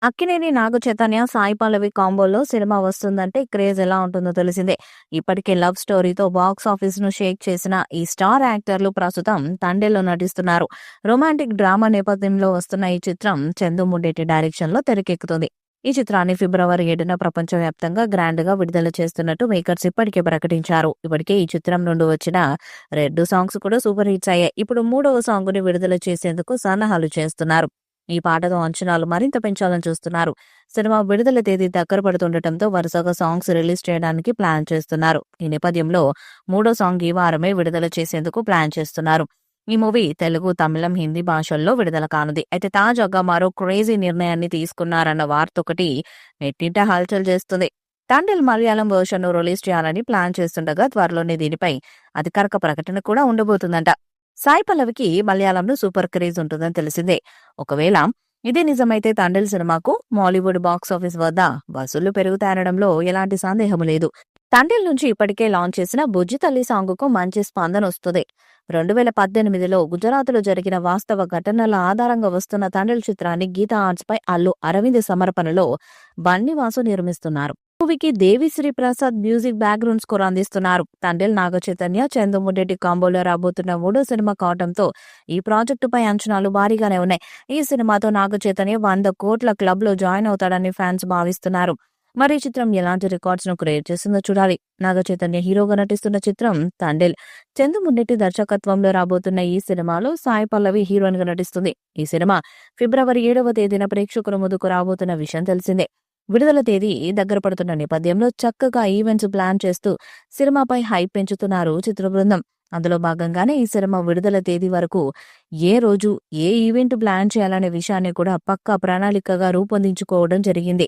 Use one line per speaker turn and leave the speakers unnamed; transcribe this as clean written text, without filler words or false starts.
Akkineni Naga Chaitanya, Sai Pallavi కాంబోలో cinema వస్తుందంటే craze ఎలా ఉంటుందో తెలిసిందే. ఇప్పటికే లవ్ స్టోరీతో బాక్స్ ఆఫీస్‌ను షేక్ చేసిన ఈ స్టార్ యాక్టర్లు ప్రస్తుతం 'తండేల్'లో నటిస్తున్నారు. రొమాంటిక్ డ్రామా నేపథ్యంలో వస్తున్న ఈ చిత్రం చందు ముడ్డేటి డైరెక్షన్‌లో తెరకెక్కుతుంది. ఈ చిత్రాన్ని ఫిబ్రవరి 7న ప్రపంచవ్యాప్తంగా గ్రాండ్‌గా విడుదల చేస్తున్నట్టు మేకర్స్ ఇప్పటికే ప్రకటించారు. ఇప్పటికే ఈ చిత్రం నుండి వచ్చిన 2 సాంగ్స్ కూడా సూపర్ హిట్స్ అయ్యాయి. ఇప్పుడు మూడవ సాంగ్‌ని విడుదల చేసేందుకు సన్నాహాలు చేస్తున్నారు. ఈ పాటతో అంచనాలు మరింత పెంచాలని చూస్తున్నారు. సినిమా విడుదల తేదీ దగ్గర పడుతుండటంతో వరుసగా సాంగ్స్ రిలీజ్ చేయడానికి ప్లాన్ చేస్తున్నారు. ఈ నేపథ్యంలో మూడో సాంగ్ ఈ వారమే విడుదల చేసేందుకు ప్లాన్ చేస్తున్నారు. ఈ మూవీ తెలుగు, తమిళం, హిందీ భాషల్లో విడుదల కానుంది. అయితే తాజాగా మరో క్రేజీ నిర్ణయాన్ని తీసుకున్నారన్న వార్తొకటి నెట్టింట హల్చల్ చేస్తుంది. తండేల్ మలయాళం వర్షన్‌ను రిలీజ్ చేయాలని ప్లాన్ చేస్తుండగా త్వరలోనే దీనిపై అధికారిక ప్రకటన కూడా ఉండబోతుందంట. సాయి పల్లవికి మలయాళంలో సూపర్ క్రేజ్ ఉంటుందని తెలిసిందే. ఒకవేళ ఇదే నిజమైతే తండేల్ సినిమాకు మాలీవుడ్ బాక్సాఫీస్ వద్ద వసూళ్లు పెరుగుతాయనడంలో ఎలాంటి సందేహం లేదు. తండేల్ నుంచి ఇప్పటికే లాంచ్ చేసిన 'బుజ్జి తల్లి' సాంగుకు మంచి స్పందన వస్తుంది. 2018లో గుజరాత్లో జరిగిన వాస్తవ ఘటనల ఆధారంగా వస్తున్న తండేల్ చిత్రాన్ని గీతా ఆర్ట్స్ పై అల్లు అరవింద్ సమర్పణలో బన్నీవాసు నిర్మిస్తున్నారు. మూవీకి Devi Sri Prasad music background score అందిస్తున్నారు. తండేల్ నాగచైతన్య, చందు ముడ్డేటి కాంబోలో రాబోతున్న మూడో సినిమా కావడంతో ఈ ప్రాజెక్టుపై అంచనాలు భారీగానే ఉన్నాయి. ఈ సినిమాతో నాగచైతన్య 100 కోట్ల క్లబ్ లో జాయిన్ అవుతాడని ఫ్యాన్స్ భావిస్తున్నారు. మరి ఈ చిత్రం ఎలాంటి రికార్డ్స్ ను క్రియేట్ చేసిందో చూడాలి. నాగచైతన్య హీరోగా నటిస్తున్న చిత్రం తండేల్. చందు ముడ్డేటి దర్శకత్వంలో రాబోతున్న ఈ సినిమాలో సాయి పల్లవి హీరోయిన్ గా నటిస్తుంది. ఈ సినిమా ఫిబ్రవరి 7వ తేదీన ప్రేక్షకుల ముందుకు రాబోతున్న విషయం తెలిసిందే. విడుదల తేదీ దగ్గర పడుతున్న నేపథ్యంలో చక్కగా ఈవెంట్స్ ప్లాన్ చేస్తూ సినిమాపై హైప్ పెంచుతున్నారు చిత్ర బృందం. అందులో భాగంగానే ఈ సినిమా విడుదల తేదీ వరకు ఏ రోజు ఏ ఈవెంట్ ప్లాన్ చేయాలనే విషయాన్ని కూడా పక్కా ప్రణాళికగా రూపొందించుకోవడం జరిగింది.